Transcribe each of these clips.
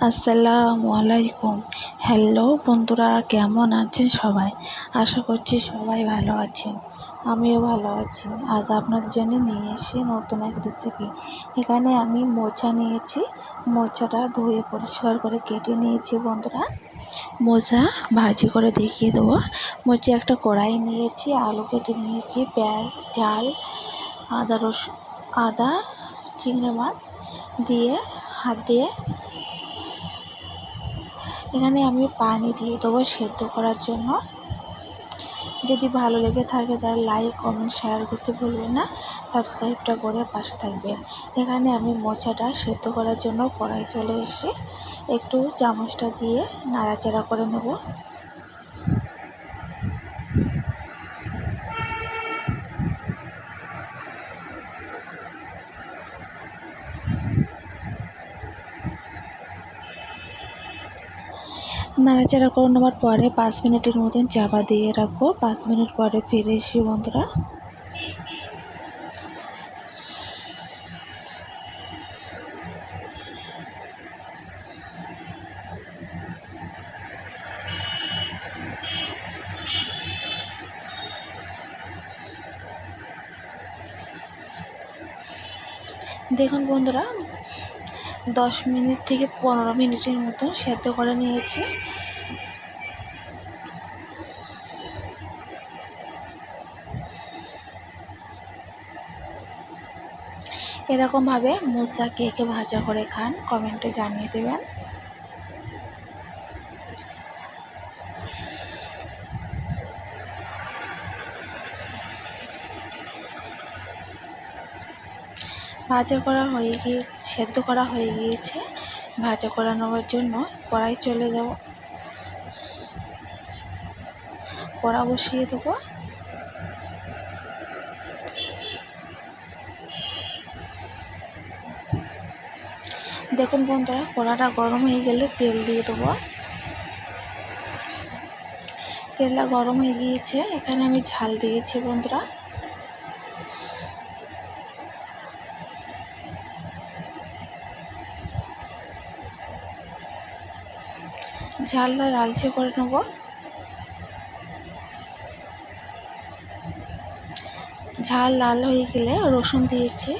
আসসালামু আলাইকুম। হ্যালো বন্ধুরা, কেমন আছেন সবাই? আশা করছি সবাই ভালো আছেন, আমিও ভালো আছি। আজ আপনাদের জন্য নিয়ে এসেছি নতুন এক রেসিপি। এখানে আমি মোচা নিয়েছি, মোচাটা ধুয়ে পরিষ্কার করে কেটে নিয়েছি বন্ধুরা। মোচা ভাজি করে দেখিয়ে দেবো। মোচা একটা কড়াই নিয়েছি, আলু কেটে নিয়েছি, পেঁয়াজ, ঝাল, আদা, চিংড়ি মাছ দিয়ে হাত দিয়ে এখানে আমি পানি দিয়ে দেবো সেদ্ধ করার জন্য। যদি ভালো লেগে থাকে তাহলে লাইক, কমেন্ট, শেয়ার করতে ভুলবেন না। সাবস্ক্রাইবটা করে পাশে থাকবেন। এখানে আমি মোচাটা সেদ্ধ করার জন্য কড়াই চলে এসে একটু চামচটা দিয়ে নাড়াচাড়া করে নেব। নাড়াচাড়া করে নেওয়ার পরে 5 মিনিটের মতন চাপা দিয়ে রাখবো। 5 মিনিট পরে ফিরে এসি বন্ধুরা। দেখুন বন্ধুরা, 10 মিনিট থেকে 15 মিনিটের মতন সেদ্ধ করে নিয়েছি। এরকমভাবে মোচা কে কে ভাজা করে খান কমেন্টে জানিয়ে দেবেন। সেদ্ধ করা হয়ে গিয়েছে। ভাজা করা নেওয়ার জন্য কড়াই চলে যাব, কড়া বসিয়ে দেবো। দেখুন বন্ধুরা, কড়াটা গরম হয়ে গেলে তেল দিয়ে দেবো। তেলটা গরম হয়ে গিয়েছে, এখানে আমি ঝাল দিয়েছি বন্ধুরা। ঝালটা লালচে করে নেব। ঝাল লাল হয়ে গেলে রসুন দিয়েছি।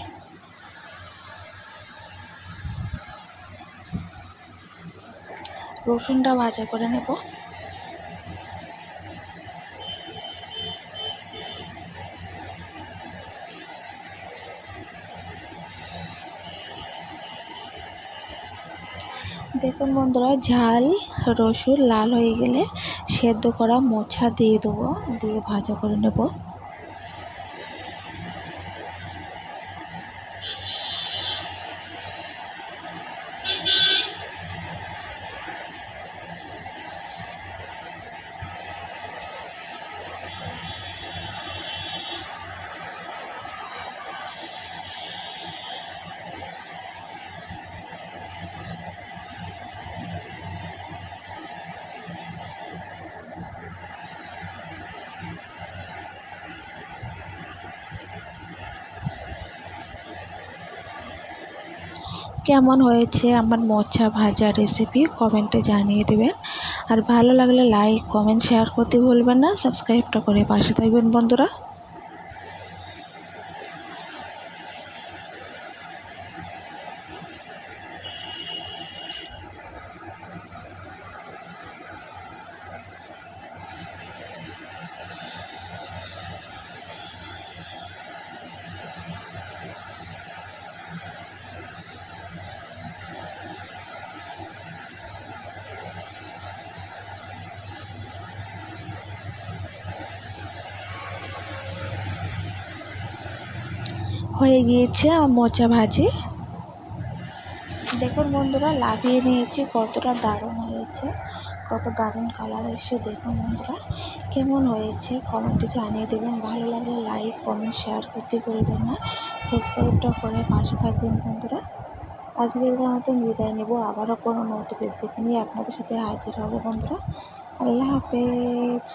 রসুনটা ভাজা করে নেব। দেখুন বন্ধুরা, ঝাল রসুন লাল হয়ে গেলে সেদ্ধ করা মোচা দিয়ে দেবো, দিয়ে ভাজা করে নেব। কেমন হয়েছে আমার মোচা ভাজা রেসিপি কমেন্টে জানিয়ে দেবেন। আর ভালো লাগলে লাইক, কমেন্ট, শেয়ার করতে ভুলবেন না। সাবস্ক্রাইবটা করে পাশে থাকবেন বন্ধুরা। হয়ে গিয়েছে আমার মোচা ভাজি। দেখুন বন্ধুরা, লাভিয়ে নিয়েছি, কতটা দারুণ হয়েছে, কত দারুণ কালার এসে। দেখুন বন্ধুরা, কেমন হয়েছে কমেন্টে জানিয়ে দেবেন। ভালো লাগলে লাইক, কমেন্ট, শেয়ার করতে ভুলবেন না। সাবস্ক্রাইবটা করে পাশে থাকবেন বন্ধুরা। আজকের মতন বিদায় নেব, আবারও কোনো নতুন রেসিপি নিয়ে আপনাদের সাথে হাজির হবে বন্ধুরা। আল্লাহ হাফেজ।